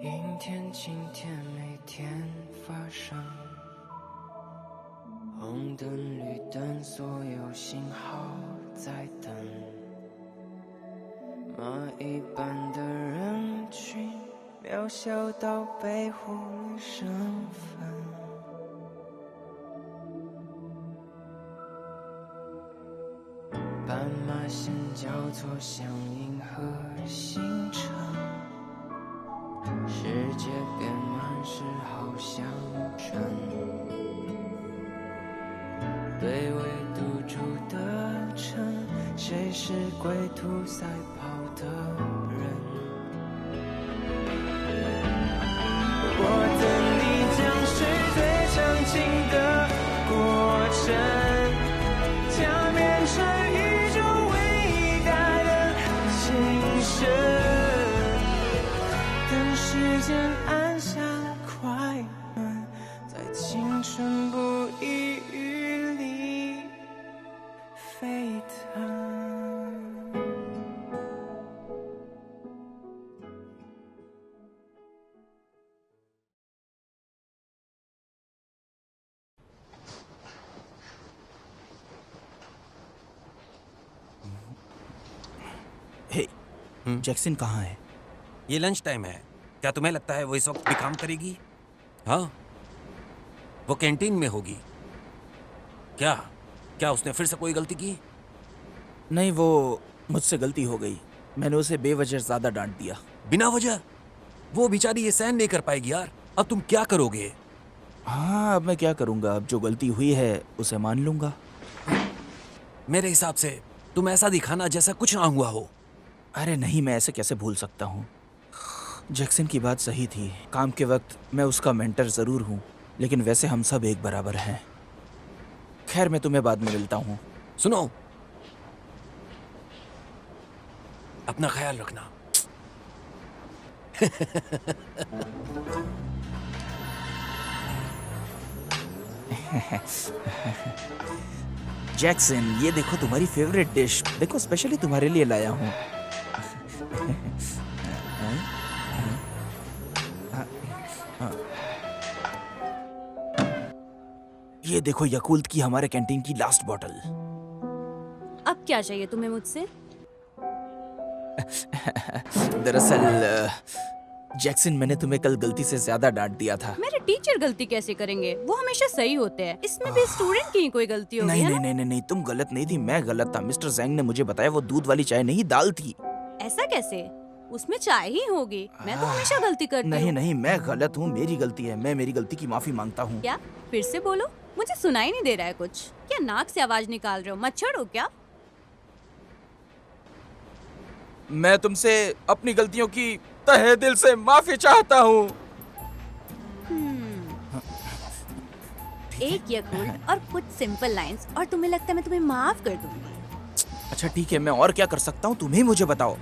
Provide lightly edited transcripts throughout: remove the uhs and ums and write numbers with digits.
阴天晴天每天发生，红灯绿灯所有信号在等，蚂蚁般的人群渺小到被忽略身份，斑马线交错像银河星辰，世界变满是好像真，被围堵住的城，谁是归途赛跑的人？我等你将是最长情的过程，将变成宇宙伟大的精神。等时间按下快门，在青春不遗余力沸腾。हे, Jackson कहाँ है? ये लंच टाइम है। क्या तुम्हें लगता है वो इस वक्त भी काम करेगी? हाँ, वो कैंटीन में होगी। क्या क्या उसने फिर से कोई गलती की? नहीं, वो मुझसे गलती हो गई। मैंने उसे बेवजह ज्यादा डांट दिया। बिना वजह? वो बेचारी ये सहन नहीं कर पाएगी यार। अब तुम क्या करोगे? हाँ, अब मैं क्या करूँगा? अब जो गलती हुई है उसे मान लूँगा। मेरे हिसाब से तुम ऐसा दिखाना जैसा कुछ ना हुआ हो। अरे नहीं, मैं ऐसे कैसे भूल सकता हूँ? जैक्सन की बात सही थी। काम के वक्त मैं उसका मेंटर ज़रूर हूँ, लेकिन वैसे हम सब एक बराबर हैं। खैर, मैं तुम्हें बाद में मिलता हूँ। सुनो, अपना ख्याल रखना। जैक्सन, ये देखो तुम्हारी फेवरेट डिश। देखो, स्पेशली तुम्हारे लिए लाया हूँ। ये देखो, याकुल्ट की हमारे कैंटीन की लास्ट बॉटल। अब क्या चाहिए तुम्हें मुझसे? दरअसल जैक्सन, मैंने तुम्हें कल गलती से ज्यादा डांट दिया था। मेरे टीचर गलती कैसे करेंगे? वो हमेशा सही होते हैं। इसमें भी स्टूडेंट की ही कोई गलती होगी? नहीं है नहीं ना? नहीं नहीं, तुम गलत नहीं थी, मैं गलत था। मिस्टर जैंग ने मुझे बताया वो दूध वाली चाय नहीं, दाल थी। ऐसा कैसे? उसमें चाय ही होगी। मैं तो हमेशा गलती करती नहीं हूँ। नहीं, मैं गलत हूँ, मेरी गलती है। मैं मेरी गलती की माफी मांगता हूँ। क्या? फिर से बोलो, मुझे सुनाई नहीं दे रहा है कुछ। क्या नाक से आवाज निकाल रहे हो? मच्छर हो क्या? मैं तुमसे अपनी गलतियों की तहे दिल से माफी चाहता हूँ। एक याकुल्ट और कुछ सिंपल लाइंस और तुम्हें लगता है मैं तुम्हें माफ कर दूंगी? अच्छा ठीक है, मैं और क्या कर सकता हूँ, तुम ही मुझे बताओ।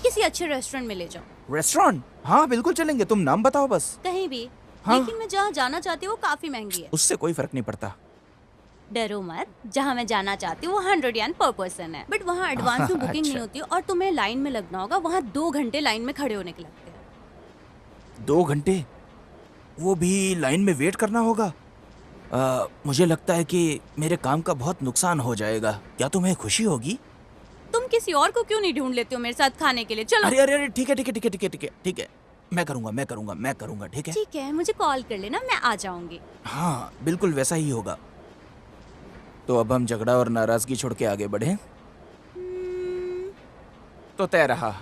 किसी अच्छे रेस्टोरेंट में ले जाओ। रेस्टोरेंट? हाँ बिल्कुल चलेंगे, तुम नाम बताओ बस। कहीं भी। हाँ? लेकिन मैं जहाँ जाना चाहती हूँ वो काफी महंगी है। उससे कोई फर्क नहीं पड़ता। डरो मत, जहाँ मैं जाना चाहती हूँ वो 100 येन पर पर्सन है। बट वहाँ एडवांस में बुकिंग नहीं होती और तुम्हें लाइन में लगना होगा। वहाँ 2 घंटे लाइन में खड़े होने के लगते हैं। 2 घंटे? वो भी लाइन में वेट करना होगा? मुझे लगता है कि मेरे काम का बहुत नुकसान हो जाएगा। क्या तुम्हें खुशी होगी? तुम किसी और को क्यों नहीं ढूंढ लेते हो मेरे साथ खाने के लिए? चलो। अरे अरे अरे, ठीक है ठीक है ठीक है ठीक है ठीक है ठीक है, मैं करूँगा ठीक है। ठीक है, मुझे कॉल कर लेना, मैं आ जाऊंगी। हाँ बिल्कुल वैसा ही होगा। तो अब हम झगड़ा और नाराजगी छोड़ के आगे बढ़े तो तय रहा।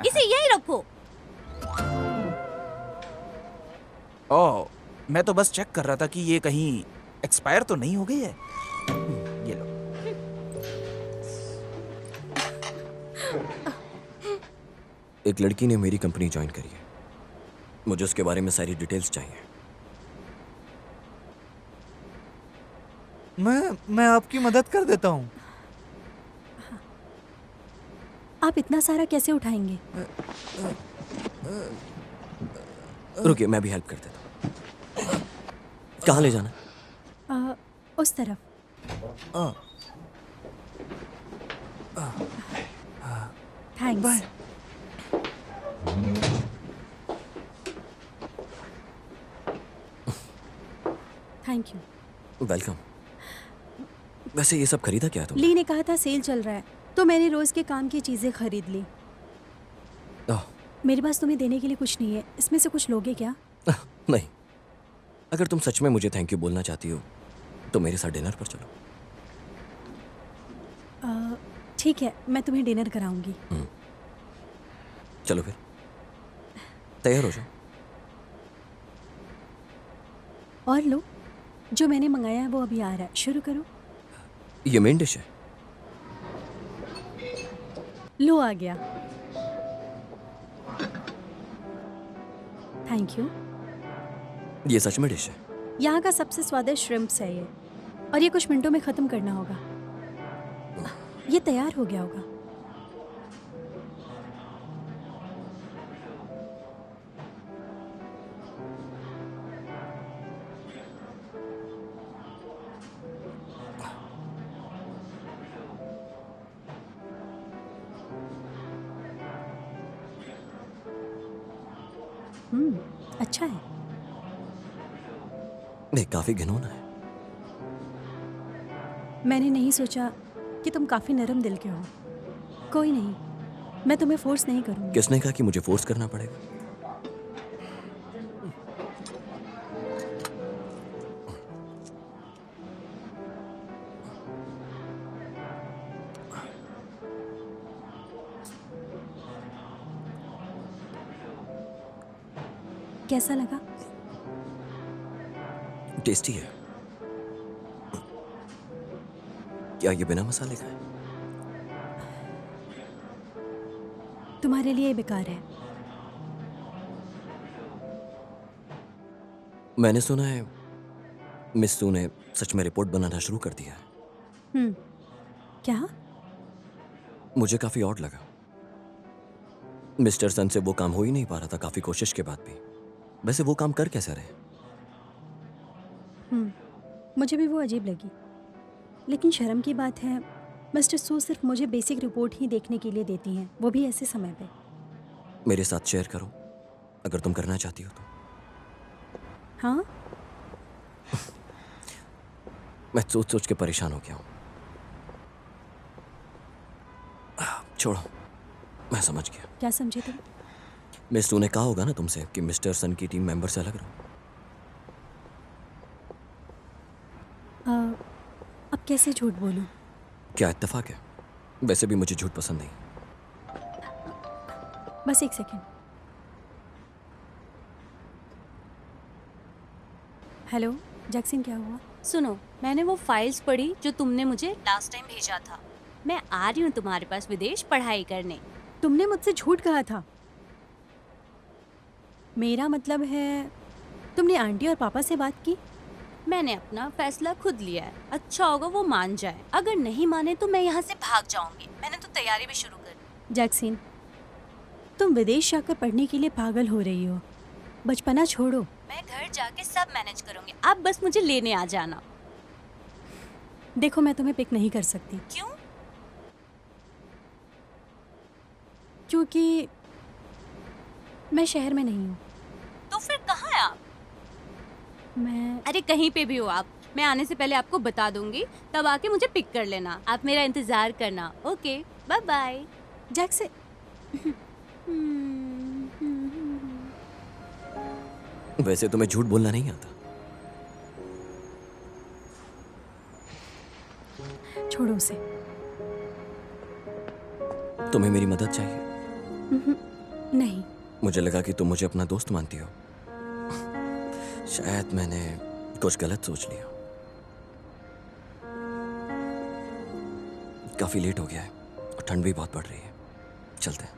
इसे यही रखो। ओह, मैं तो बस चेक कर रहा था कि ये कहीं एक्सपायर तो नहीं हो गई है। ये लो। एक लड़की ने मेरी कंपनी ज्वाइन करी है। मुझे उसके बारे में सारी डिटेल्स चाहिए। मैं आपकी मदद कर देता हूँ। आप इतना सारा कैसे उठाएंगे? रुकिए, मैं भी हेल्प कर देता हूँ। कहाँ ले जाना? उस तरफ। थैंक्स। Thank you. वेलकम। वैसे ये सब खरीदा क्या तुम? ली ने कहा था सेल चल रहा है, तो मैंने रोज के काम की चीजें खरीद ली। ओह, मेरे पास तुम्हें देने के लिए कुछ नहीं है, इसमें से कुछ लोगे क्या? नहीं, अगर तुम सच में मुझे थैंक यू बोलना चाहती हो तो मेरे साथ डिनर पर चलो। ठीक है, मैं तुम्हें डिनर कराऊंगी। चलो फिर, तैयार हो जाओ। और लो, जो मैंने मंगाया है वो अभी आ रहा है, शुरू करो। ये मेन डिश है। लो आ गया। Thank you. ये सच में डिश है। यहाँ का सबसे स्वादिष्ट श्रिम्प्स है ये, और ये कुछ मिनटों में ख़त्म करना होगा। ये तैयार हो गया होगा। अच्छा है। नहीं, काफी घिनौना है। मैंने नहीं सोचा कि तुम काफ़ी नरम दिल के हो। कोई नहीं, मैं तुम्हें फोर्स नहीं करूँगी। किसने कहा कि मुझे फोर्स करना पड़ेगा? कैसा लगा? टेस्टी है। क्या ये बिना मसाले का है? तुम्हारे लिए बेकार है। मैंने सुना है मिस सू ने सच में रिपोर्ट बनाना शुरू कर दिया है। क्या? मुझे काफी ऑड लगा। मिस्टर सन से वो काम हो ही नहीं पा रहा था काफी कोशिश के बाद भी। वैसे वो काम कर कैसे रहे? मुझे भी वो अजीब लगी, लेकिन शर्म की बात है मिस्टर सू सिर्फ मुझे बेसिक रिपोर्ट ही देखने के लिए देती हैं, वो भी ऐसे समय पे। मेरे साथ शेयर करो अगर तुम करना चाहती हो तो। हाँ, मैं सोच सोच के परेशान हो गया हूं। छोड़ो, मैं समझ गया। क्या समझे तुम? मिस सू ने कहा होगा ना तुमसे कि मिस्टर सन की टीम मेंबर से अलग रहो। अब कैसे झूठ बोलूं? क्या इत्तेफाक है? वैसे भी मुझे झूठ पसंद नहीं। बस एक सेकेंड। हेलो जैक्सन, क्या हुआ? सुनो, मैंने वो फाइल्स पढ़ी जो तुमने मुझे लास्ट टाइम भेजा था। मैं आ रही हूँ तुम्हारे पास विदेश पढ़ाई करने। तुमने मुझसे झूठ कहा था। मेरा मतलब है तुमने आंटी और पापा से बात की? मैंने अपना फैसला खुद लिया है। अच्छा होगा वो मान जाए, अगर नहीं माने तो मैं यहाँ से भाग जाऊंगी। मैंने तो तैयारी भी शुरू कर दी। जैक्सन, तुम विदेश जाकर पढ़ने के लिए पागल हो रही हो। बचपना छोड़ो। मैं घर जाके सब मैनेज करूंगी, आप बस मुझे लेने आ जाना। देखो, मैं तुम्हें पिक नहीं कर सकती। क्यों? क्योंकि मैं शहर में नहीं हूँ। तो फिर कहाँ है आप? मैं अरे कहीं पे भी हो आप, मैं आने से पहले आपको बता दूंगी, तब आके मुझे पिक कर लेना। आप मेरा इंतजार करना। Okay, bye bye. जैक्सन, वैसे तुम्हें झूठ बोलना नहीं आता। छोड़ो उसे। तुम्हें मेरी मदद चाहिए? नहीं। मुझे लगा कि तुम मुझे अपना दोस्त मानती हो। शायद मैंने कुछ गलत सोच लिया। काफी लेट हो गया है और ठंड भी बहुत बढ़ रही है। चलते हैं।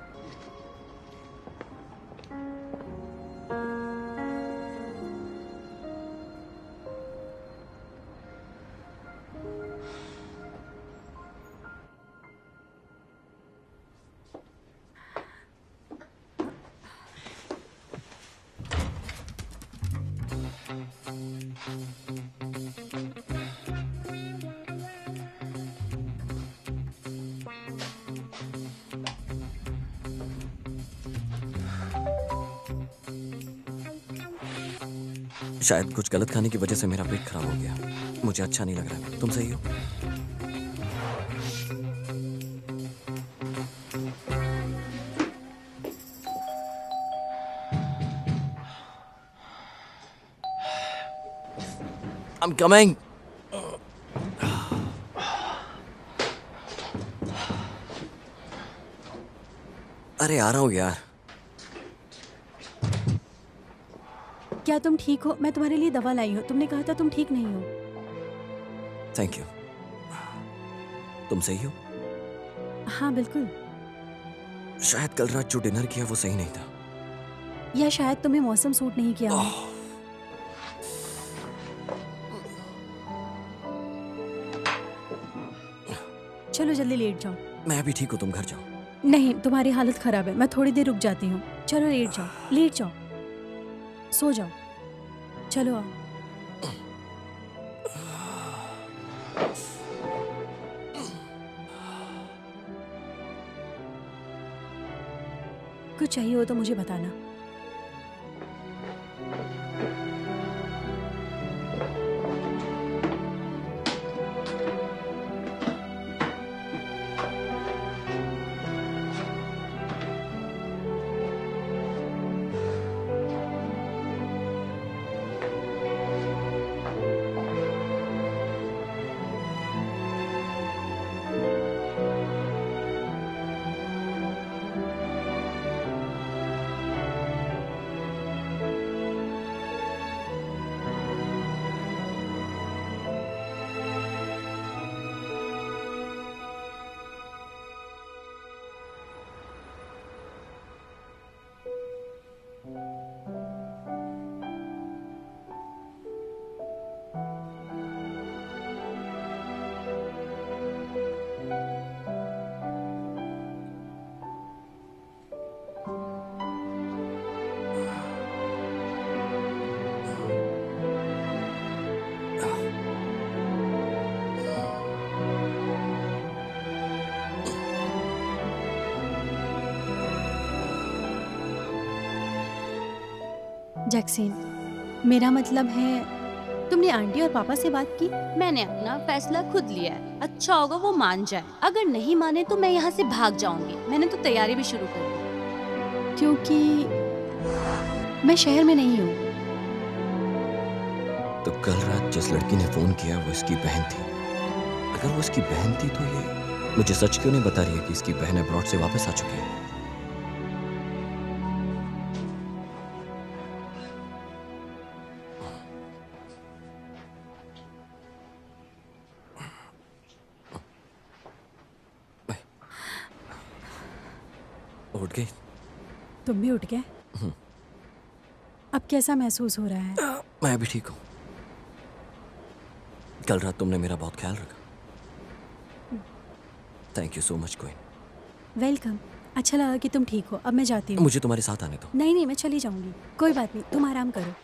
शायद कुछ गलत खाने की वजह से मेरा पेट खराब हो गया। मुझे अच्छा नहीं लग रहा है। तुम सही हो? I'm coming. अरे आ रहा हूँ यार। क्या तुम ठीक हो? मैं तुम्हारे लिए दवा लाई हूँ। तुमने कहा था तुम ठीक नहीं हो। Thank you. तुम सही हो? हाँ बिल्कुल। शायद कल रात जो डिनर किया वो सही नहीं था। या शायद तुम्हें मौसम सूट नहीं किया हो। चलो जल्दी लेट जाओ। मैं भी ठीक हूँ, तुम घर जाओ। नहीं, तुम्हारी हालत खराब है। मैं थोड़ी देर रुक जाती हूँ। चलो लेट जाओ, लेट जाओ, सो जाओ। चलो आओ। कुछ चाहिए हो तो मुझे बताना। जैक्सीन, मेरा मतलब है तुमने आंटी और पापा से बात की? मैंने अपना फैसला खुद लिया है। अच्छा होगा वो मान जाए। अगर नहीं माने तो मैं यहाँ से भाग जाऊंगी। मैंने तो तैयारी भी शुरू कर दी। क्योंकि मैं शहर में नहीं हूँ। तो कल रात जिस लड़की ने फोन किया वो इसकी बहन थी। अगर वो इसकी बहन थी तो ये मुझे सच क्यों नहीं बता रही है कि इसकी बहन अब्रॉड से वापस आ चुकी है? उठ गई? तुम भी उठ गए? अब कैसा महसूस हो रहा है? मैं भी ठीक हूँ। कल रात तुमने मेरा बहुत ख्याल रखा। Thank you so much queen. Welcome. अच्छा लगा कि तुम ठीक हो। अब मैं जाती हूँ। मुझे तुम्हारे साथ आने दो। नहीं नहीं, मैं चली जाऊंगी। कोई बात नहीं, तुम आराम करो।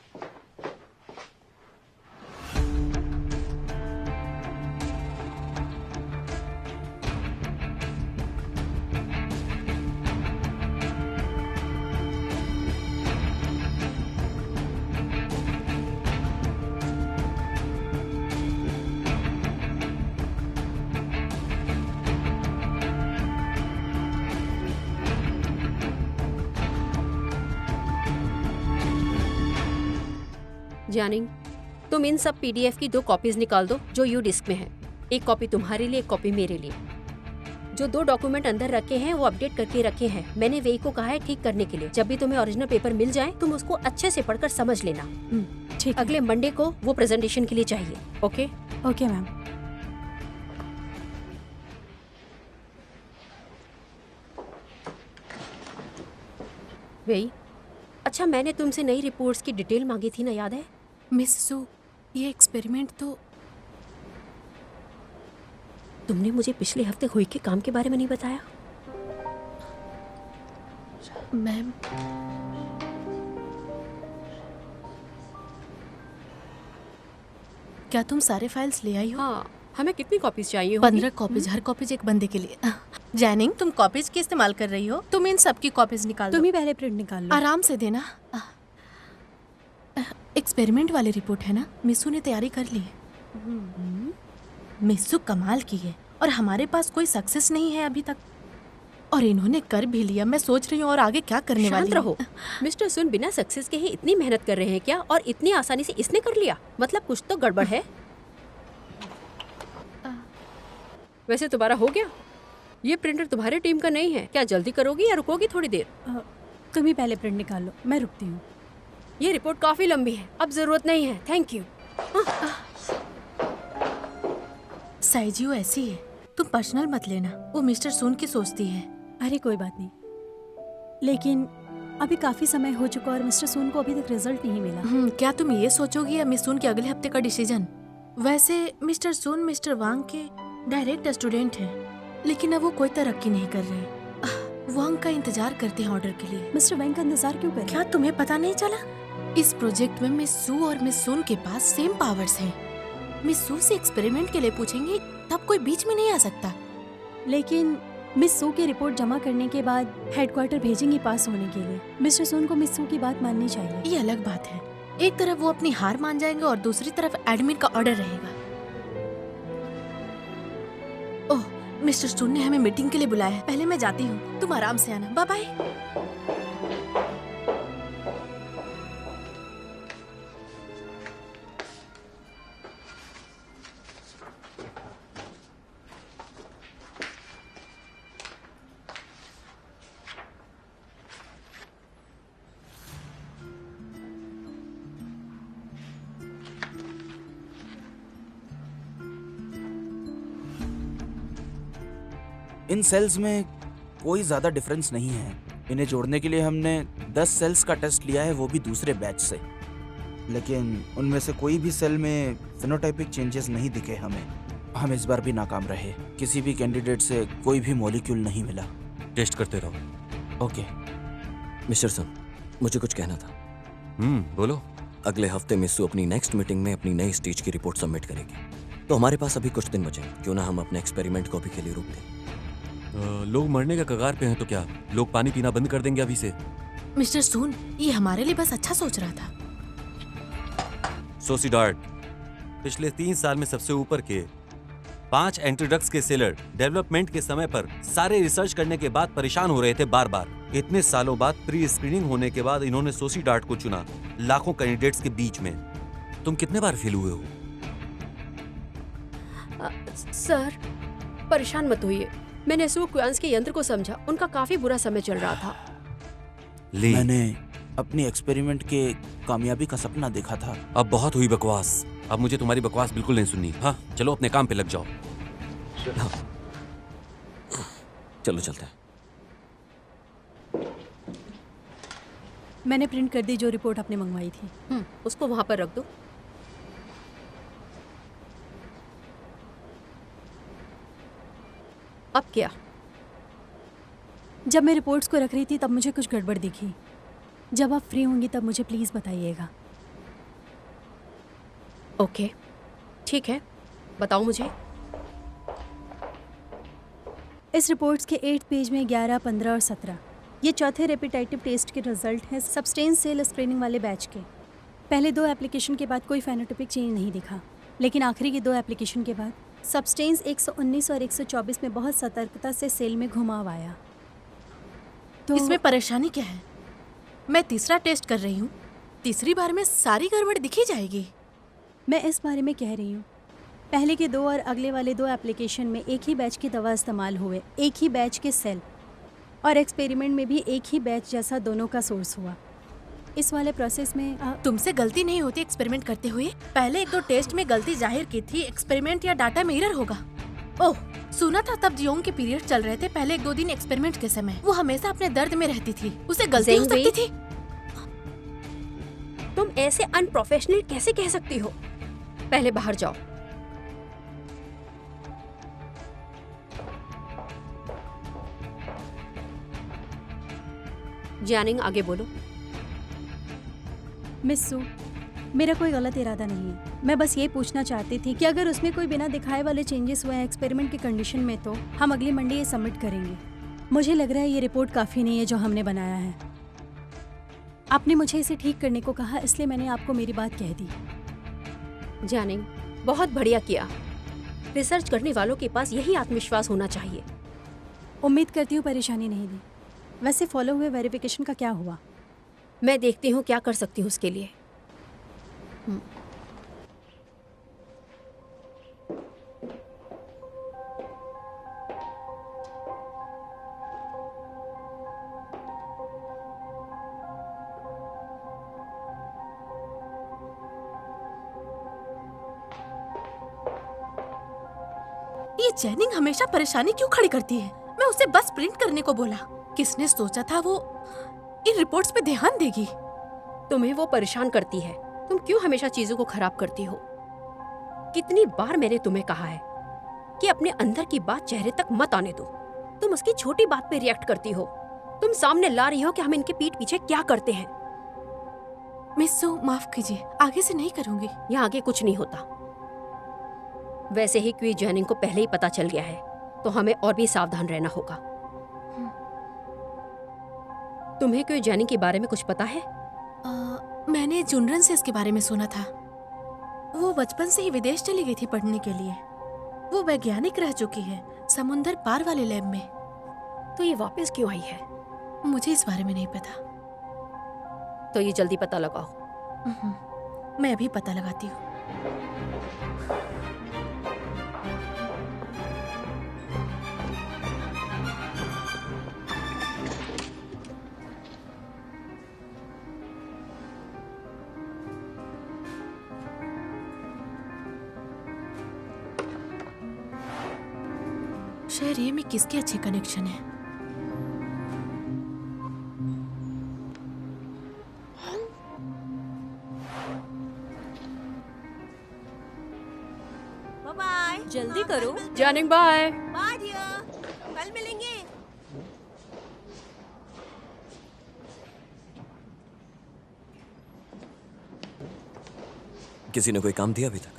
जानिंग, तुम इन सब पीडीएफ की 2 कॉपीज निकाल दो जो यू डिस्क में है। एक कॉपी तुम्हारे लिए, एक कॉपी मेरे लिए। जो 2 डॉक्यूमेंट अंदर रखे हैं वो अपडेट करके रखे हैं। मैंने वेई को कहा है ठीक करने के लिए। जब भी तुम्हें ओरिजिनल पेपर मिल जाए तुम उसको अच्छे से पढ़कर समझ लेना। ठीक। अगले मंडे को वो प्रेजेंटेशन के लिए चाहिए। ओके? Okay ma'am. वेई, अच्छा मैंने तुमसे नई रिपोर्ट्स की डिटेल मांगी थी ना, याद है? मिस सू, ये एक्सपेरिमेंट तो तुमने मुझे पिछले हफ्ते हुई के काम के बारे में नहीं बताया। मैम, क्या तुम सारे फाइल्स ले आई हो? हाँ, हमें कितनी कॉपीज चाहिए? 15 कॉपीज, हर कॉपीज एक बंदे के लिए। जैनिंग, तुम कॉपीज की इस्तेमाल कर रही हो। तुम इन सब की कॉपीज निकाल दो। तुम ही पहले प्रिंट निकाल लो। आराम से देना। एक एक्सपेरिमेंट वाली रिपोर्ट है ना, मिस्सू ने तैयारी कर ली है। मिस्सू कमाल की है और हमारे पास कोई सक्सेस नहीं है अभी तक, और इन्होंने कर भी लिया। मैं सोच रही हूँ और आगे क्या करने वाली शांत रहो। मिस्टर सुन बिना सक्सेस के ही इतनी मेहनत कर रहे हैं क्या, और इतनी आसानी से इसने कर लिया? मतलब कुछ तो गड़बड़ है। वैसे तुम्हारा हो गया? ये प्रिंटर तुम्हारी टीम का नहीं है क्या? जल्दी करोगी या रुकोगी थोड़ी देर? तुम ही पहले प्रिंट निकाल लो, मैं रुकती हूँ। ये रिपोर्ट काफी लंबी है, अब जरूरत नहीं है, थैंक यू। साइजियो ऐसी है, तुम पर्सनल मत लेना, वो मिस्टर सुन की सोचती है। अरे कोई बात नहीं, लेकिन अभी काफी समय हो चुका और मिस्टर सून को अभी तक रिजल्ट नहीं मिला। क्या तुम ये सोचोगी या मिस सुन के अगले हफ्ते का डिसीजन? वैसे मिस्टर सुन मिस्टर वांग के डायरेक्ट स्टूडेंट हैं, लेकिन अब वो कोई तरक्की नहीं कर रहे। वांग का इंतजार करते हैं ऑर्डर के लिए। मिस्टर वैंग का इंतजार क्यों कर? क्या तुम्हें पता नहीं चला? इस प्रोजेक्ट में मिस सू और मिस सुन के पास सेम पावर्स हैं। मिस सू से एक्सपेरिमेंट के लिए पूछेंगे तब कोई बीच में नहीं आ सकता। लेकिन मिस सू की रिपोर्ट जमा करने के बाद हेडक्वार्टर भेजेंगी पास होने के लिए। मिस्टर सून को मिस सू की बात माननी चाहिए। ये अलग बात है, एक तरफ वो अपनी हार मान जाएंगे और दूसरी तरफ एडमिन का ऑर्डर रहेगा। ओह, मिस्टर सुन ने हमें मीटिंग के लिए बुलाया है, पहले मैं जाती हूँ, तुम आराम से आना, बाय बाय। इन सेल्स में कोई ज़्यादा डिफरेंस नहीं है। इन्हें जोड़ने के लिए हमने 10 सेल्स का टेस्ट लिया है, वो भी दूसरे बैच से, लेकिन उनमें से कोई भी सेल में फिनोटाइपिक चेंजेस नहीं दिखे हमें। हम इस बार भी नाकाम रहे। किसी भी कैंडिडेट से कोई भी मॉलिक्यूल नहीं मिला। टेस्ट करते रहो। ओके। मिस्टर सन, मुझे कुछ कहना था। बोलो। अगले हफ्ते मिस्सू अपनी नेक्स्ट मीटिंग में अपनी नई स्टेज की रिपोर्ट सबमिट करेगी, तो हमारे पास अभी कुछ दिन बचे। क्यों ना हम अपने एक्सपेरिमेंट को अभी के लिए रोक दें? लोग मरने के कगार पे हैं तो क्या लोग पानी पीना बंद कर देंगे अभी से? मिस्टर सून ये हमारे लिए बस अच्छा सोच रहा था। सोसीडार्ट पिछले 3 साल में सबसे ऊपर के 5 एंटीड्रग्स के सेलर डेवलपमेंट के समय पर सारे रिसर्च करने के बाद परेशान हो रहे थे बार बार। इतने सालों बाद प्री स्क्रीनिंग होने के बाद इन्होंने सोसीडार्ट को चुना लाखों कैंडिडेट्स के बीच में। तुम कितने बार फेल हुए हो? सर परेशान मत होइए, मैंने सू क्वांस के यंत्र को समझा, उनका काफी बुरा समय चल रहा था। मैंने अपनी एक्सपेरिमेंट के कामयाबी का सपना देखा था। अब बहुत हुई बकवास, अब मुझे तुम्हारी बकवास बिल्कुल नहीं सुननी। हाँ चलो अपने काम पे लग जाओ। हाँ। चलो चलते हैं। मैंने प्रिंट कर दी जो रिपोर्ट आपने मंगवाई थी। उसको वहां पर रख दो। अब क्या? जब मैं रिपोर्ट्स को रख रही थी तब मुझे कुछ गड़बड़ दिखी। जब आप फ्री होंगी तब मुझे प्लीज़ बताइएगा। ओके ठीक है, बताओ मुझे। इस रिपोर्ट्स के 8 पेज में 11, 15 और 17 ये चौथे रेपिटेटिव टेस्ट के रिजल्ट हैं सब्सटेंस सेल स्क्रीनिंग वाले बैच के। पहले 2 एप्लीकेशन के बाद कोई फेनोटाइपिक चेंज नहीं दिखा, लेकिन आखिरी के 2 एप्लीकेशन के बाद सब्सटेंस 119 और 124 में बहुत सतर्कता से सेल में घुमाव आया। तो इसमें परेशानी क्या है? मैं तीसरा टेस्ट कर रही हूँ, तीसरी बार में सारी गड़बड़ दिखी जाएगी। मैं इस बारे में कह रही हूँ, पहले के 2 और अगले वाले 2 एप्लीकेशन में एक ही बैच की दवा इस्तेमाल हुए, एक ही बैच के सेल, और एक्सपेरिमेंट में भी एक ही बैच जैसा दोनों का सोर्स हुआ। इस वाले प्रोसेस में तुमसे गलती नहीं होती एक्सपेरिमेंट करते हुए? पहले 1-2 टेस्ट में गलती जाहिर की थी, एक्सपेरिमेंट या डाटा में एरर होगा। ओह सुना था तब जियोंग के पीरियड चल रहे थे पहले 1-2 दिन एक्सपेरिमेंट के समय। वो हमेशा अपने दर्द में रहती थी, उसे गलती हो सकती थी। तुम ऐसे अनप्रोफेशनल कैसे कह सकती हो? पहले बाहर जाओ। जैनिंग आगे बोलो। मिस सू, मेरा कोई गलत इरादा नहीं है। मैं बस ये पूछना चाहती थी कि अगर उसमें कोई बिना दिखाए वाले चेंजेस हुए हैं एक्सपेरिमेंट की कंडीशन में, तो हम अगली मंडे ये सबमिट करेंगे। मुझे लग रहा है ये रिपोर्ट काफ़ी नहीं है जो हमने बनाया है। आपने मुझे इसे ठीक करने को कहा, इसलिए मैंने आपको मेरी बात कह दी। जानिंग, बहुत बढ़िया किया। रिसर्च करने वालों के पास यही आत्मविश्वास होना चाहिए। उम्मीद करती हूँ परेशानी नहीं दी। वैसे फॉलो हुए वेरिफिकेशन का क्या हुआ? मैं देखती हूँ क्या कर सकती हूँ उसके लिए। ये जेनिंग हमेशा परेशानी क्यों खड़ी करती है? मैं उसे बस प्रिंट करने को बोला। किसने सोचा था वो इन रिपोर्ट्स पे ध्यान देगी? तुम्हें वो परेशान करती है। तुम क्यों हमेशा चीजों को खराब करती हो? कितनी बार मैंने तुम्हें कहा है कि अपने अंदर की बात चेहरे तक मत आने दो। तुम उसकी छोटी बात पे रिएक्ट करती हो। तुम सामने ला रही हो कि हम इनके पीठ पीछे क्या करते हैं। मिस सू, माफ कीजिए, आगे से नहीं करूंगी। यहाँ आगे कुछ नहीं होता। वैसे ही क्वी जेनिंग को पहले ही पता चल गया है, तो हमें और भी सावधान रहना होगा। तुम्हें क्वी जेनिंग के बारे में कुछ पता है? मैंने जुनरन से इसके बारे में सुना था। वो बचपन से ही विदेश चली गई थी पढ़ने के लिए। वो वैज्ञानिक रह चुकी है, समुंदर पार वाले लैब में। तो ये वापस क्यों आई है? मुझे इस बारे में नहीं पता। तो ये जल्दी पता लगाओ। मैं अभी पता लगाती हूँ। शहर ये में किसके अच्छे कनेक्शन है? जल्दी करो। जेनिंग बाय। कल मिलेंगे। किसी ने कोई काम दिया अभी तक?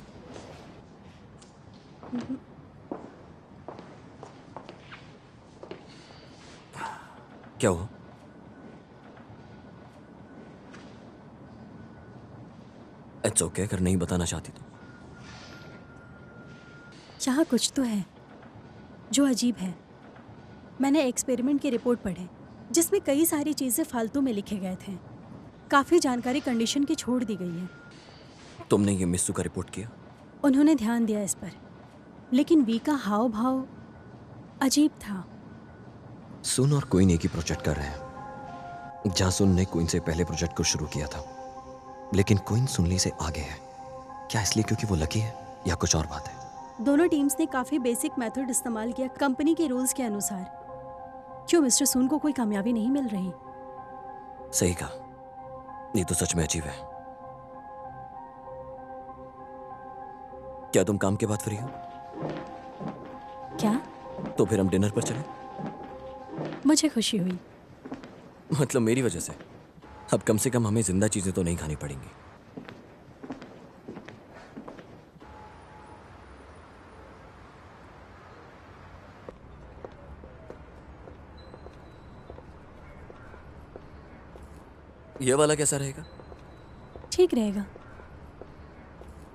क्या हुआ? इट्स ओके, अगर नहीं बताना चाहती तो। यहाँ कुछ तो है जो अजीब है। मैंने एक्सपेरिमेंट की रिपोर्ट पढ़ी जिसमें कई सारी चीज़ें फालतू में लिखे गए थे। काफ़ी जानकारी कंडीशन की छोड़ दी गई है। तुमने ये मिस्सू का रिपोर्ट किया? उन्होंने ध्यान दिया इस पर, लेकिन वी का हाव भाव अजीब था। सुन और कोइन एक ही प्रोजेक्ट कर रहे हैं। जासुन ने कोइन से पहले प्रोजेक्ट को शुरू किया था, लेकिन कोइन सुनली से आगे है। क्या इसलिए क्योंकि वो लकी है या कुछ और बात है? दोनों टीम्स ने काफ़ी बेसिक मेथड इस्तेमाल किया कंपनी के रूल्स के अनुसार। क्यों मिस्टर सून को कोई कामयाबी नहीं मिल रही? सही कहा, ये तो सच में अजीब है। क्या तुम काम के बाद फ्री हो? क्या? तो फिर हम डिनर पर चलें? मुझे खुशी हुई। मतलब मेरी वजह से? अब कम से कम हमें जिंदा चीजें तो नहीं खानी पड़ेंगी। ये वाला कैसा रहेगा? ठीक रहेगा।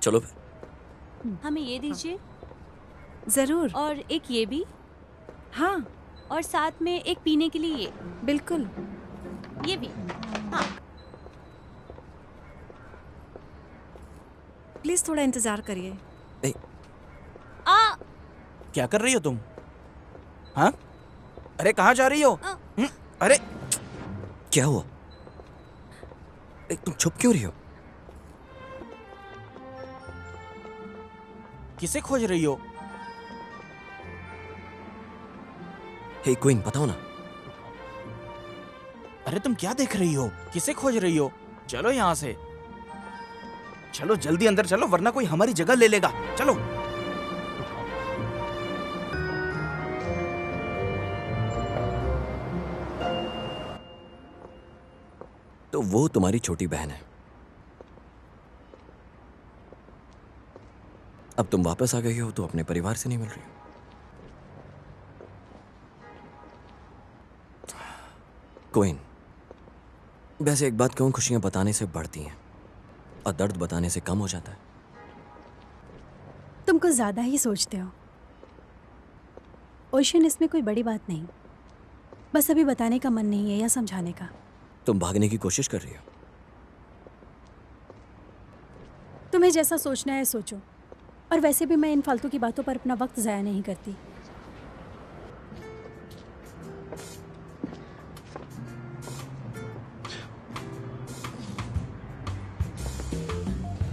चलो फिर। हमें ये दीजिए। जरूर। और एक ये भी। हाँ और साथ में एक पीने के लिए ये। बिल्कुल। ये भी। हाँ। प्लीज थोड़ा इंतजार करिए। नहीं। क्या कर रही हो तुम? हाँ? अरे कहाँ जा रही हो? अरे क्या हुआ? तुम छुप क्यों रही हो? किसे खोज रही हो? हे क्वीन, बताओ ना। अरे तुम क्या देख रही हो? किसे खोज रही हो? चलो यहाँ से। चलो जल्दी अंदर चलो, वरना कोई हमारी जगह ले लेगा। चलो। तो वो तुम्हारी छोटी बहन है। अब तुम वापस आ गई हो तो अपने परिवार से नहीं मिल रही हो। क्वीन, वैसे एक बात कहूँ, खुशियाँ बताने से बढ़ती हैं और दर्द बताने से कम हो जाता है। तुम कुछ ज़्यादा ही सोचते हो ओशन, इसमें कोई बड़ी बात नहीं, बस अभी बताने का मन नहीं है या समझाने का। तुम भागने की कोशिश कर रही हो। तुम्हें जैसा सोचना है सोचो, और वैसे भी मैं इन फालतू की बातों पर अपना वक्त ज़ाया नहीं करती।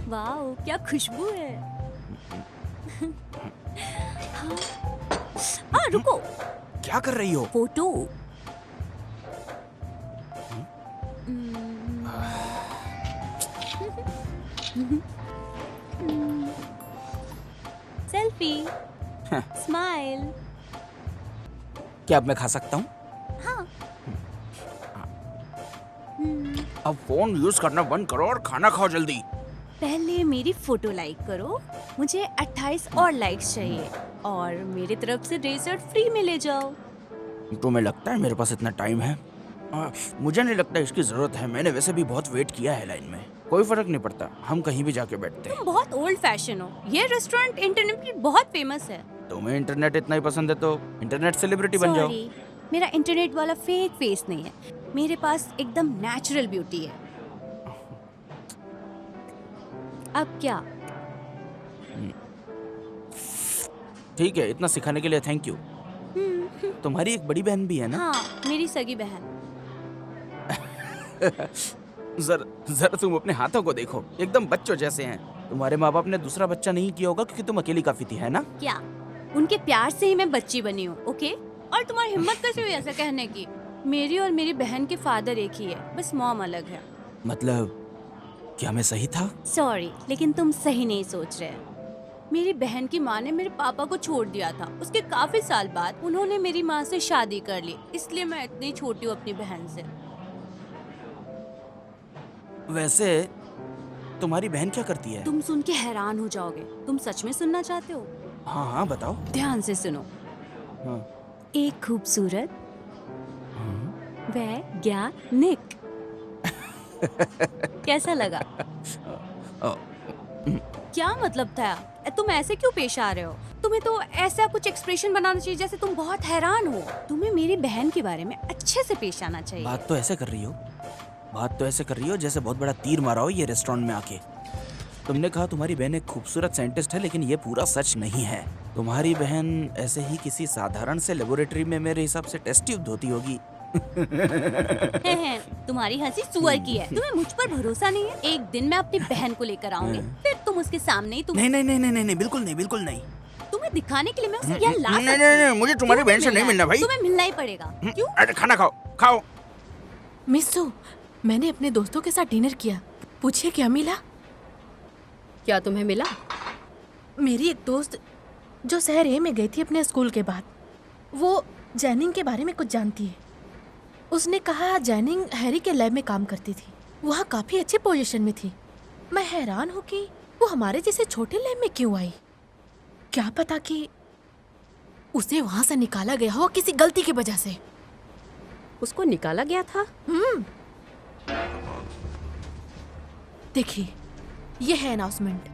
वाओ, क्या खुशबू है। हाँ रुको, क्या कर रही हो? फोटो। Selfie, smile. क्या अब मैं खा सकता हूँ? हाँ। अब फोन यूज करना बंद करो और खाना खाओ जल्दी। पहले मेरी फोटो लाइक करो, मुझे 28 और लाइक्स चाहिए, और मेरी तरफ से डेजर्ट फ्री में ले जाओ। तुम्हें लगता है मेरे पास इतना टाइम है? मुझे नहीं लगता इसकी जरूरत है। मैंने वैसे भी बहुत वेट किया है लाइन में। कोई फर्क नहीं पड़ता, हम कहीं भी जाके बैठते हैं। तुम बहुत ओल्ड फैशन हो। ये रेस्टोरेंट इंटरनेट पर बहुत फेमस है। तुम्हें इंटरनेट इतना ही पसंद है तो इंटरनेट सेलिब्रिटी बन जाओ। सॉरी, मेरा इंटरनेट वाला फेक फेस नहीं है, मेरे पास एकदम नेचुरल ब्यूटी है। अब क्या? ठीक है, इतना सिखाने के लिए थैंक यू। तुम्हारी एक बड़ी बहन भी है ना? हाँ, मेरी सगी बहन। जरा तुम अपने हाथों को देखो, एकदम बच्चों जैसे हैं। तुम्हारे माँ बाप ने दूसरा बच्चा नहीं किया होगा क्योंकि तुम अकेली काफी थी, है ना? क्या? उनके प्यार से ही मैं बच्ची बनी हूँ, ओके? और तुम्हारी हिम्मत कैसे हुई ऐसा कहने की? मेरी और मेरी बहन के फादर एक ही है, बस मॉम अलग है। मतलब क्या मैं सही था? सॉरी, लेकिन तुम सही नहीं सोच रहे। मेरी बहन की माँ ने मेरे पापा को छोड़ दिया था। उसके काफी साल बाद उन्होंने मेरी माँ से शादी कर ली, इसलिए मैं इतनी छोटी हूँ अपनी बहन से। वैसे तुम्हारी बहन क्या करती है? तुम सुन के हैरान हो जाओगे। तुम सच में सुनना चाहते हो? हाँ हाँ बताओ। ध्यान से सुनो। हाँ। एक खूबसूरत वैज्ञानिक। कैसा लगा? क्या मतलब था? तुम ऐसे क्यों पेश आ रहे हो? तुम्हें तो ऐसा कुछ एक्सप्रेशन बनाना चाहिए जैसे तुम बहुत हैरान हो। तुम्हें मेरी बहन के बारे में अच्छे से पेश आना चाहिए। बात तो ऐसे कर रही हो जैसे बहुत बड़ा तीर मारा हो ये रेस्टोरेंट में आके। तुमने कहा तुम्हारी बहन एक खूबसूरत साइंटिस्ट है, लेकिन ये पूरा सच नहीं है। तुम्हारी बहन ऐसे ही किसी साधारण से लेबोरेटरी में मेरे हिसाब से टेस्ट ट्यूब धोती होगी। तुम्हारी हंसी सुअर की है। तुम्हें मुझ पर भरोसा नहीं है? एक दिन मैं अपनी बहन को लेकर आऊंगी, फिर तुम उसके सामने ही नहीं, बिल्कुल नहीं। तुम्हें दिखाने के लिए मैं उसे यहाँ ला सकती हूँ। नहीं, मुझे तुम्हारी बहन से नहीं मिलना भाई। तुम्हें मिलना ही पड़ेगा। क्यों? अरे खाना खाओ। मिस्सू, मैंने अपने दोस्तों के साथ डिनर किया। पूछिए क्या मिला? क्या तुम्हें मिला? मेरी एक दोस्त जो शहर ए में गई थी अपने स्कूल के बाद, वो जैनिंग के बारे में कुछ जानती है। उसने कहा जैनिंग हैरी के लैब में काम करती थी, वहाँ काफी अच्छी पोजीशन में थी। मैं हैरान हूँ कि वो हमारे जैसे छोटे लैब में क्यों आई। क्या पता कि उसे वहाँ से निकाला गया हो किसी गलती की वजह से। उसको निकाला गया था? देखिए, ये है अनाउंसमेंट।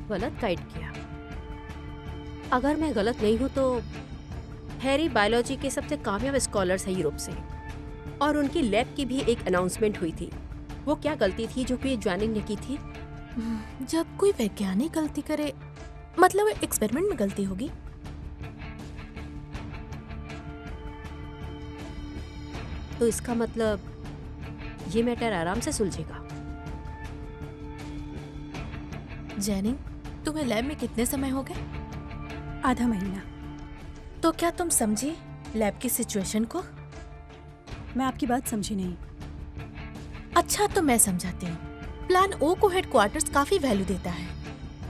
गलत गाइड किया। अगर मैं गलत नहीं हूं तो हैरी बायोलॉजी के सबसे कामयाब स्कॉलर्स है यूरोप से, और उनकी लैब की भी एक अनाउंसमेंट हुई थी। वो क्या गलती थी जो कि ज्वाइनिंग ने की थी? जब कोई वैज्ञानिक गलती करे, मतलब एक्सपेरिमेंट में गलती होगी। तो इसका मतलब ये मैटर आराम से सुलझेगा। जैनिंग, तुम्हें लैब में कितने समय हो गए? आधा महीना। तो क्या तुम समझी लैब की सिचुएशन को? मैं आपकी बात समझी नहीं। अच्छा, तो मैं समझाती हूँ। प्लान ओ को हेडक्वार्टर्स काफी वैल्यू देता है।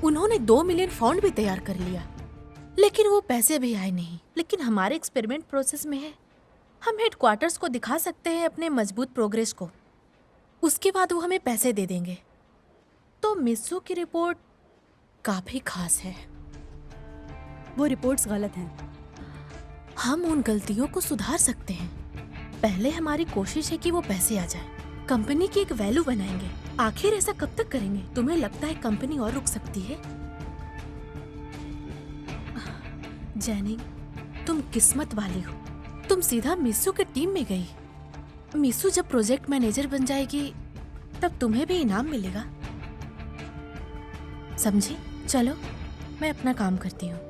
उन्होंने 2 मिलियन फाउंड भी तैयार कर लिया, लेकिन वो पैसे भी आए नहीं। लेकिन हमारे एक्सपेरिमेंट प्रोसेस में है, हम हेडक्वार्टर्स को दिखा सकते हैं अपने मजबूत प्रोग्रेस को, उसके बाद वो हमें पैसे दे देंगे। तो मिस्सू की रिपोर्ट काफी खास है। वो रिपोर्ट्स गलत हैं। हम उन गलतियों को सुधार सकते हैं। पहले हमारी कोशिश है कि वो पैसे आ जाए, कंपनी की एक वैल्यू बनाएंगे। आखिर ऐसा कब तक करेंगे? तुम्हें लगता है कंपनी और रुक सकती है? जैनिंग, तुम किस्मत वाली हो। तुम सीधा मीसू की टीम में गई। मीसू जब प्रोजेक्ट मैनेजर बन जाएगी तब तुम्हें भी इनाम मिलेगा, समझी? चलो मैं अपना काम करती हूँ।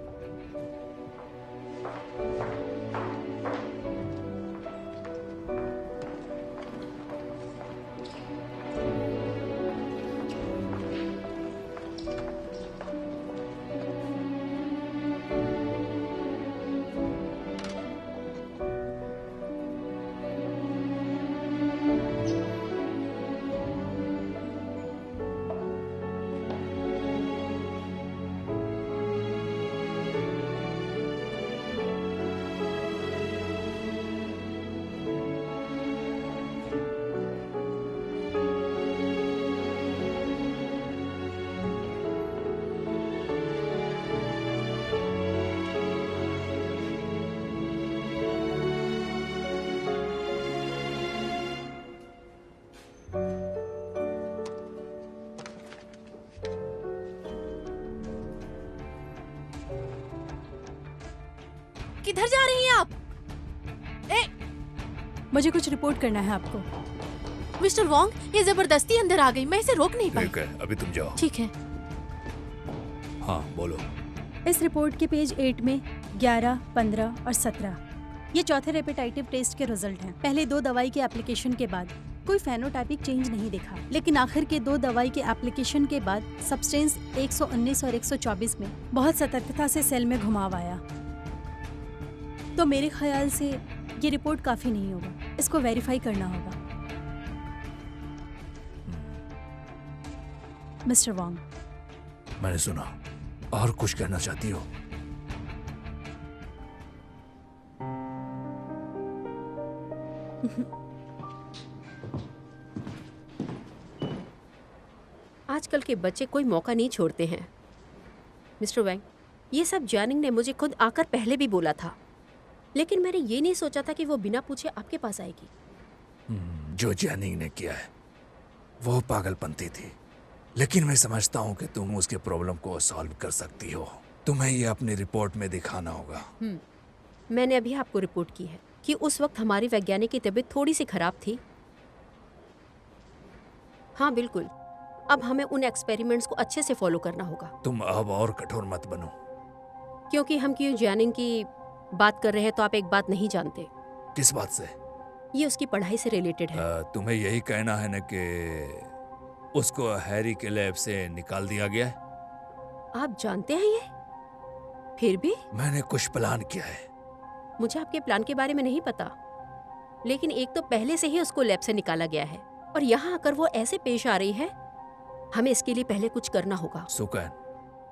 किधर जा रही हैं आप? मुझे कुछ रिपोर्ट करना है आपको। मिस्टर वोंग, ये जबरदस्ती अंदर आ गई, मैं इसे रोक नहीं पाई। ठीक है, अभी तुम जाओ। ठीक है। हाँ बोलो। इस रिपोर्ट के पेज 8 में 11, 15 और 17 ये चौथे रेपिटाइटिव टेस्ट के रिजल्ट हैं। पहले 2 दवाई के एप्लीकेशन के बाद कोई फेनोटाइपिक चेंज नहीं दिखा, लेकिन आखिर के 2 दवाई के एप्लीकेशन के बाद सब्सटेंस 119 और 124 में बहुत सतर्कता से सेल में घुमाव आया। तो मेरे ख्याल से ये रिपोर्ट काफी नहीं होगा, इसको वेरीफाई करना होगा। मिस्टर वोंग, मैंने सुना, और कुछ कहना चाहती हो? आजकल के बच्चे कोई मौका नहीं छोड़ते हैं। मिस्टर वैंग, ये सब जैनिंग ने मुझे खुद आकर पहले भी बोला था, लेकिन मैंने ये नहीं सोचा था कि वो बिना पूछे आपके पास आएगी। जो जैनिंग ने किया है वो पागलपंती थी, लेकिन मैं समझता हूँ कि तुम उसके प्रॉब्लम को सॉल्व कर सकती हो। तुम्हें ये अपनी रिपोर्ट में दिखाना होगा। मैंने अभी आपको रिपोर्ट की है कि उस वक्त हमारी वैज्ञानिक की तबीयत थोड़ी सी खराब थी। हाँ बिल्कुल, अब हमें उन एक्सपेरिमेंट्स को अच्छे से फॉलो करना होगा। तुम अब और कठोर मत बनो। क्योंकि हम क्यों जैनिंग की बात कर रहे हैं तो आप एक बात नहीं जानते। किस बात से? ये उसकी पढ़ाई से रिलेटेड है। तुम्हें यही कहना है ना कि उसको हैरी के लैब से निकाल दिया गया है? आप जानते हैं ये? फिर भी मैंने कुछ प्लान किया है। मुझे आपके प्लान के बारे में नहीं पता, लेकिन एक तो पहले से ही उसको लैब से निकाला गया है और यहाँ आकर वो ऐसे पेश आ रही है। हमें इसके लिए पहले कुछ करना होगा। सुकैन,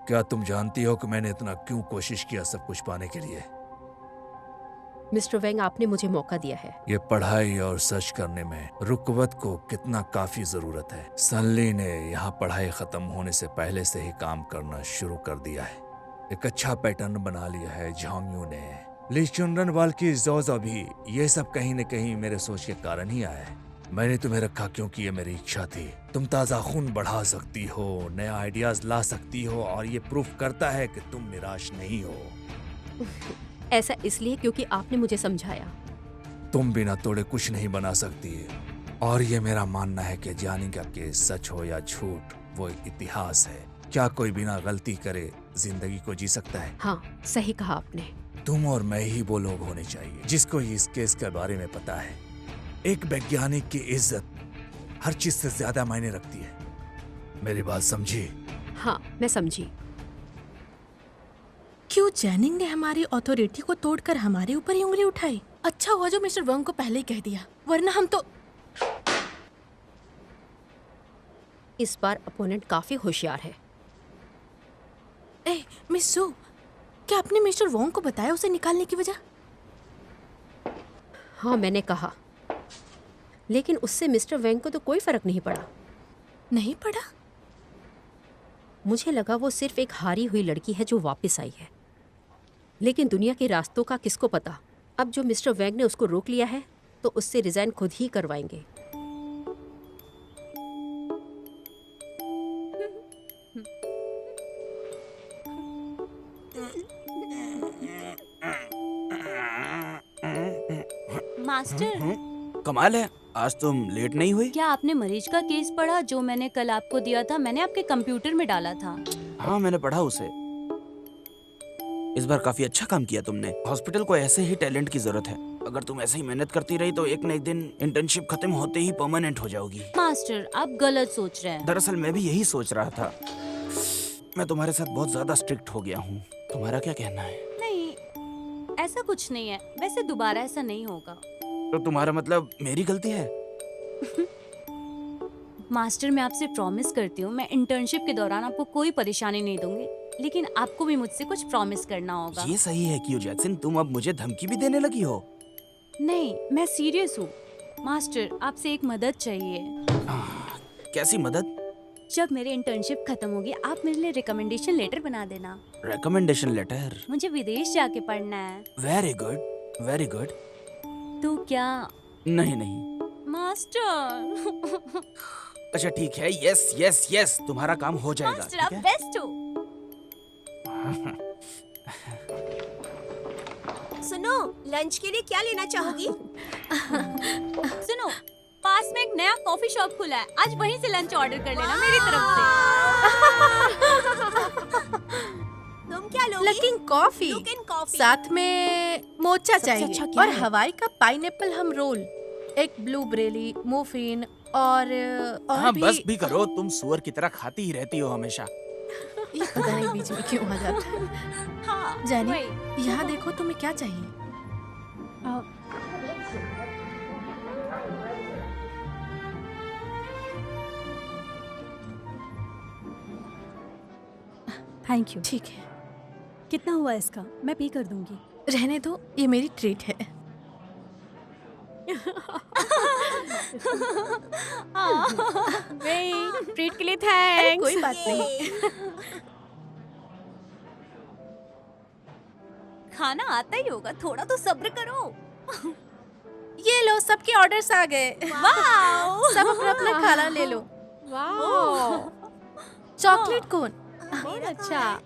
क्या तुम जानती हो कि मैंने इतना क्यों कोशिश किया सब कुछ पाने के लिए? मिस्टर वेंग, आपने मुझे मौका दिया है। ये पढ़ाई और सर्च करने में रुकवत को कितना काफी जरूरत है। सनली ने यहाँ पढ़ाई खत्म होने से पहले से ही काम करना शुरू कर दिया है। एक अच्छा पैटर्न बना लिया है झांगयू ने। ली चुनरनवाल की जोजा भी, ये सब कहीं न कहीं मेरे सोच के कारण ही आया है। मैंने तुम्हें रखा क्योंकि ये मेरी इच्छा थी। तुम ताज़ा खून बढ़ा सकती हो, नए आइडियाज ला सकती हो, और ये प्रूफ करता है कि तुम निराश नहीं हो। ऐसा इसलिए क्योंकि आपने मुझे समझाया। तुम बिना तोड़े कुछ नहीं बना सकती, और ये मेरा मानना है कि जाने का कि सच हो या झूठ, वो एक इतिहास है। क्या कोई बिना गलती करे जिंदगी को जी सकता है? हाँ, सही कहा आपने। तुम और मैं ही वो लोग होने चाहिए जिसको इस केस के बारे में पता है। एक वैज्ञानिक की इज्जत हर चीज से ज्यादा मायने रखती है। मेरी बात समझी? हाँ, मैं समझी। क्यों जैनिंग ने हमारी अथॉरिटी को तोड़कर हमारे ऊपर ही उंगली उठाई? अच्छा हुआ जो मिस्टर वंग को पहले ही कह दिया, वरना हम तो। इस बार अपोनेंट काफी होशियार है। मिस सू, क्या आपने मिस्टर वोंग को बताया उसे निकालने की वजह? हाँ, मैंने कहा, लेकिन उससे मिस्टर वेंग को तो कोई फर्क नहीं पड़ा। नहीं पड़ा? मुझे लगा वो सिर्फ एक हारी हुई लड़की है जो वापस आई है, लेकिन दुनिया के रास्तों का किसको पता। अब जो मिस्टर वैंग ने उसको रोक लिया है तो उससे रिजाइन खुद ही करवाएंगे। मास्टर, कमाल है, आज तुम लेट नहीं हुई? क्या आपने मरीज का केस पढ़ा जो मैंने कल आपको दिया था? मैंने आपके कंप्यूटर में डाला था। हाँ, मैंने पढ़ा उसे। इस बार काफी अच्छा काम किया तुमने। हॉस्पिटल को ऐसे ही टैलेंट की जरूरत है। अगर तुम ऐसे ही मेहनत करती रही तो एक न एक दिन इंटर्नशिप खत्म होते ही परमानेंट हो जाओगी। मास्टर, आप गलत सोच रहे हैं। दरअसल मैं भी यही सोच रहा था। मैं तुम्हारे साथ बहुत ज्यादा स्ट्रिक्ट हो गया हूँ। तुम्हारा क्या कहना है? नहीं, ऐसा कुछ नहीं है। वैसे दोबारा ऐसा नहीं होगा। तो तुम्हारा मतलब मेरी गलती है? मास्टर, मैं आपसे प्रॉमिस करती हूँ मैं इंटर्नशिप के दौरान आपको कोई परेशानी नहीं दूंगी, लेकिन आपको भी मुझसे कुछ प्रॉमिस करना होगा। ये सही है क्यों जैक्सन? तुम अब मुझे धमकी भी देने लगी हो? नहीं, मैं सीरियस हूँ। मास्टर, आपसे एक मदद चाहिए। कैसी मदद? जब मेरी इंटर्नशिप खत्म होगी आप मेरे लिए रिकमेंडेशन लेटर बना देना। Recommendation letter? मुझे विदेश जाके पढ़ना है। Very good, very good. तो क्या? नहीं नहीं। मास्टर। अच्छा ठीक है, यस यस यस, तुम्हारा काम हो जाएगा। मास्टर, आप ठीक है? बेस्ट हो। सुनो, लंच के लिए क्या लेना चाहोगी? सुनो, पास में एक नया कॉफी शॉप खुला है, आज वहीं से लंच ऑर्डर कर लेना मेरी तरफ तुम क्या लोगी? लेकिन कॉफी कॉफी साथ में मोचा चाहिए अच्छा क्या और है? हवाई का पाइनएप्पल हम रोल, एक ब्लूबेरी मुफिन और हाँ भी। बस भी करो, तुम सुअर की तरह खाती ही रहती हो हमेशा। ये पता नहीं बीच में क्यों आ जाता है। हाँ, जानी, वही। यहाँ देखो तुम्हें क्या चाहिए? Thank you. ठीक है, कितना हुआ इसका? मैं पे कर दूंगी। रहने दो, ये मेरी ट्रीट है। ट्रीट के लिए अरे थैंक्स। कोई बात नहीं। खाना आता ही होगा, थोड़ा तो सब्र करो। ये लो, सबके ऑर्डर्स आ गए। वाओ! सब अपना अपना खाना ले लो। वाह, चॉकलेट कोन, बहुत अच्छा।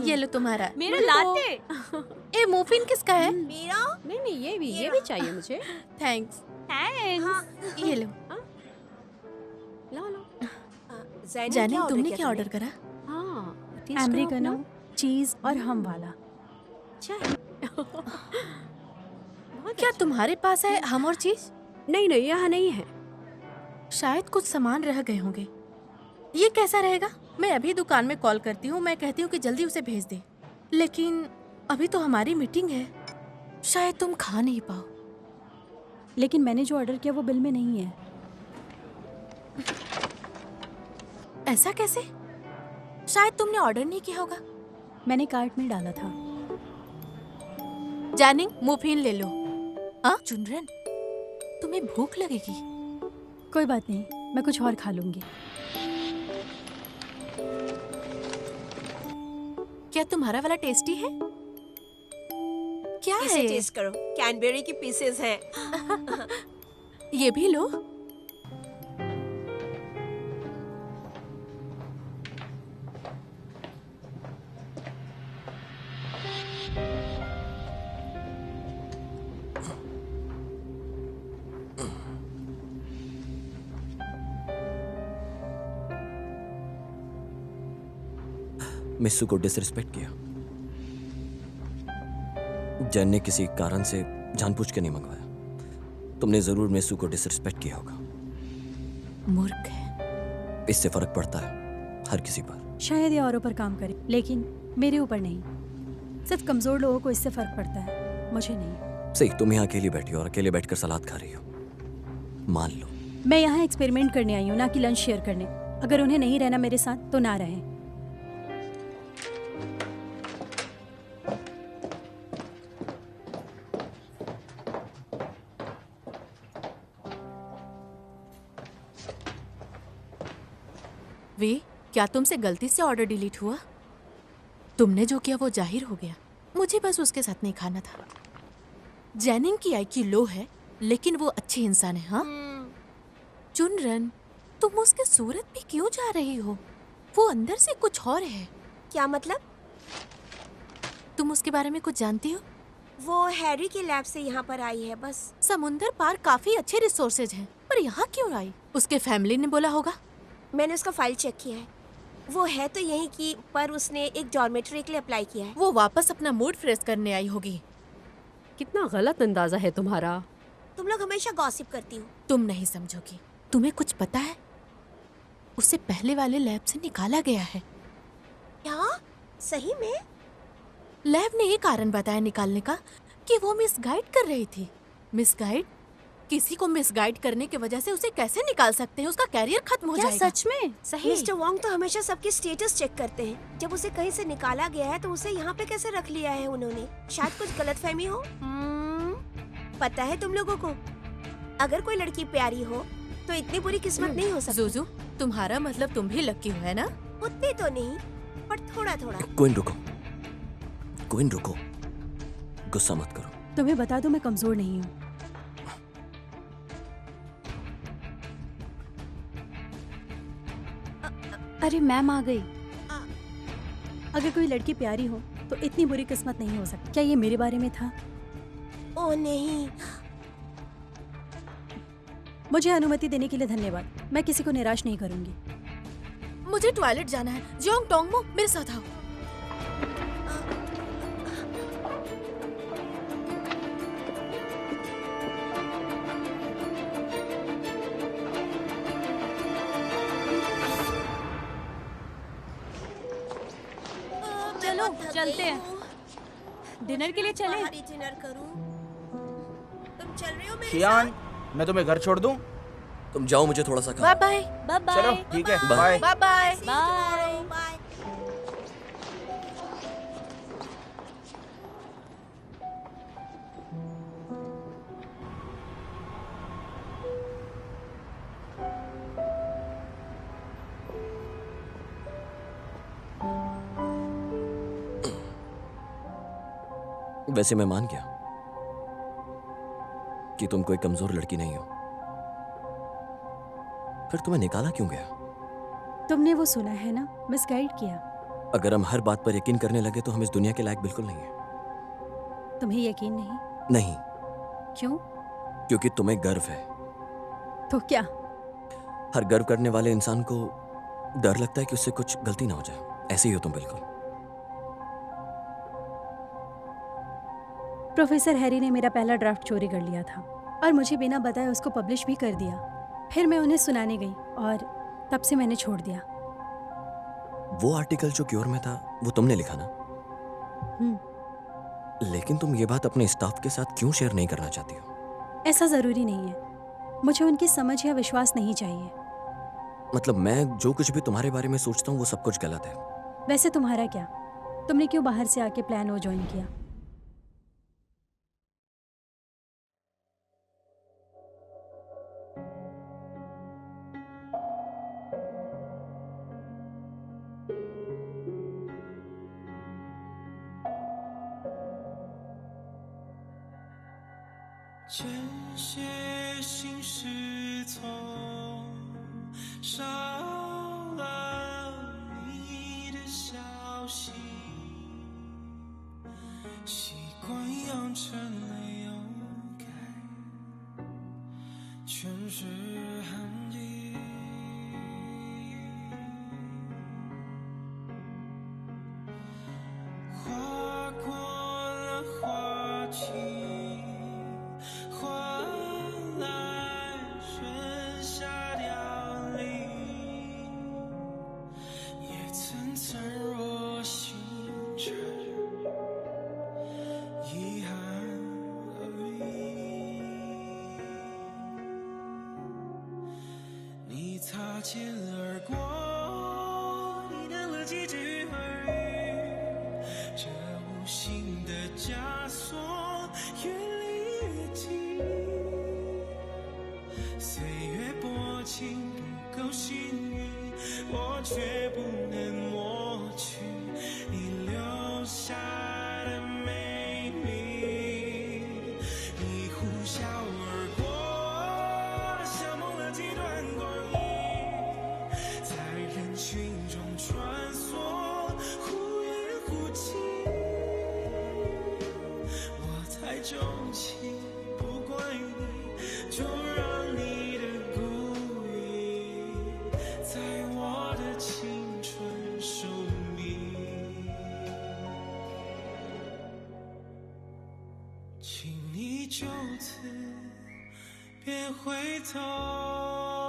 ये लो तुम्हारा। मेरा लाते। ए मुफिन किसका है? मेरा नहीं नहीं, ये भी चाहिए मुझे। थैंक्स। थैंक्स। ये लो। लो लो। जानी, तुमने क्या ऑर्डर करा? हाँ, अमेरिकनो, चीज और हम वाला। क्या तुम्हारे पास है हम और चीज? नहीं नहीं, यहाँ नहीं है। शायद कुछ सामान रह गए होंगे। ये कैसा रहेगा? मैं अभी दुकान में कॉल करती हूँ, मैं कहती हूँ कि जल्दी उसे भेज दे, लेकिन अभी तो हमारी मीटिंग है, शायद तुम खा नहीं पाओ। लेकिन मैंने जो ऑर्डर किया वो बिल में नहीं है। ऐसा कैसे? शायद तुमने ऑर्डर नहीं किया होगा। मैंने कार्ट में डाला था। जानिंग, मुफिन ले लो। हाँ चुनरन, तुम्हें भूख लगेगी। कोई बात नहीं, मैं कुछ और खा लूंगी। क्या तुम्हारा वाला टेस्टी है? क्या इसे है? टेस्ट करो, कैनबेरी की पीसेस हैं। ये भी लो। मिस्सू को डिसरिस्पेक्ट किया। जैन ने किसी कारण से जानबूझ के नहीं मंगवाया। तुमने जरूर मिस्सू को डिसरिस्पेक्ट किया होगा। मूर्ख है। इससे फर्क पड़ता है हर किसी पर। शायद ये औरों पर काम करे, लेकिन मेरे ऊपर नहीं। सिर्फ कमजोर लोगों को इससे फर्क पड़ता है, मुझे नहीं। सही, तुम यहाँ अकेली बैठी हो और अकेले बैठकर सलाद खा रही हो। मान लो। मैं यहाँ एक्सपेरिमेंट करने आई हूँ, ना कि लंच शेयर करने। अगर उन्हें नहीं रहना मेरे साथ तो ना रहें। वे, क्या तुमसे गलती से ऑर्डर डिलीट हुआ? तुमने जो किया वो जाहिर हो गया। मुझे बस उसके साथ नहीं खाना था। जैनिंग की IQ लो है, लेकिन वो अच्छी इंसान है। हाँ चुनरन, तुम उसके सूरत पे क्यों जा रही हो? वो अंदर से कुछ और है। क्या मतलब? तुम उसके बारे में कुछ जानती हो? वो हैरी के लैब से यहाँ पर आई है बस। समुंदर पार काफी अच्छे रिसोर्सेज हैं, पर यहाँ क्यों आई? उसके फैमिली ने बोला होगा। मैंने उसका फाइल चेक किया है, वो है तो यहीं की, पर उसने एक डॉर्मेटरी के लिए अप्लाई किया है। वो वापस अपना मूड फ्रेश करने आई होगी। कितना गलत अंदाजा है तुम्हारा। तुम लोग हमेशा गॉसिप करती हो। तुम नहीं समझोगी। तुम्हें कुछ पता है? उसे पहले वाले लैब से निकाला गया है। क्या? सही में? लैब ने ये कारण बताया निकालने का कि वो मिसगाइड कर रही थी। मिसगाइड? किसी को मिसगाइड करने की वजह से उसे कैसे निकाल सकते हैं? उसका कैरियर खत्म हो जाएगा। सच में? सही? मिस्टर वोंग तो हमेशा सबके स्टेटस चेक करते हैं। जब उसे कहीं से निकाला गया है तो उसे यहाँ पे कैसे रख लिया है उन्होंने? शायद कुछ गलतफहमी हो। पता है तुम लोगों को, अगर कोई लड़की प्यारी हो तो इतनी बुरी किस्मत नहीं हो सकती। जुजू, तुम्हारा मतलब तुम भी लकी हो, है ना? उतनी तो नहीं, पर थोड़ा थोड़ा। कोइन रुको, कोइन रुको, गुस्सा मत करो। तुम्हें बता दूं, मैं कमजोर नहीं हूँ। अरे मैम आ गई। अगर कोई लड़की प्यारी हो तो इतनी बुरी किस्मत नहीं हो सकती। क्या ये मेरे बारे में था? ओह नहीं। मुझे अनुमति देने के लिए धन्यवाद। मैं किसी को निराश नहीं करूंगी। मुझे टॉयलेट जाना है। जियोंग टोंगमो, मेरे साथ आओ। चलो चलते हैं। डिनर के लिए चले? बाहर ही डिनर करूं। तुम चल रहे हो मेरे शियान, मैं तुम्हें घर छोड़ दूं? तुम जाओ, मुझे थोड़ा सा काम। Bye bye. Bye bye. चलो ठीक है, bye. Bye. Bye bye. Bye bye. वैसे मैं मान गया कि तुम कोई कमजोर लड़की नहीं हो, फिर तुम्हें निकाला क्यों गया? तुमने वो सुना है ना, मिसगाइड किया। अगर हम हर बात पर यकीन करने लगे तो हम इस दुनिया के लायक बिल्कुल नहीं है। तुम्हें यकीन नहीं? नहीं, क्यों? क्योंकि तुम्हें गर्व है। तो क्या? हर गर्व करने वाले इंसान को डर लगता है कि उससे कुछ गलती ना हो जाए। ऐसे ही हो तुम बिल्कुल। प्रोफेसर हैरी ने मेरा पहला ड्राफ्ट चोरी कर लिया था और मुझे बिना बताए उसको पब्लिश भी कर दिया। फिर मैं उन्हें सुनाने गई और तब से मैंने छोड़ दिया। वो आर्टिकल जो क्योर में था वो तुमने लिखा ना? लेकिन तुम ये बात अपने स्टाफ के साथ क्यों शेयर नहीं करना चाहती हो? ऐसा जरूरी नहीं है। मुझे उनकी समझ या विश्वास नहीं चाहिए। मतलब मैं जो कुछ भी तुम्हारे बारे में सोचता हूँ वो सब कुछ गलत है। वैसे तुम्हारा क्या? तुमने क्यों बाहर से आके प्लान ओ ज्वाइन किया?这些心事从少了你的消息，习惯养成了又改，全是寒意。划过了话题。擦肩而过，你淡了几句耳语，这无形的枷锁越离越近，岁月薄情不够幸运，我却不能抹去你留下的美丽，请你就此别回头。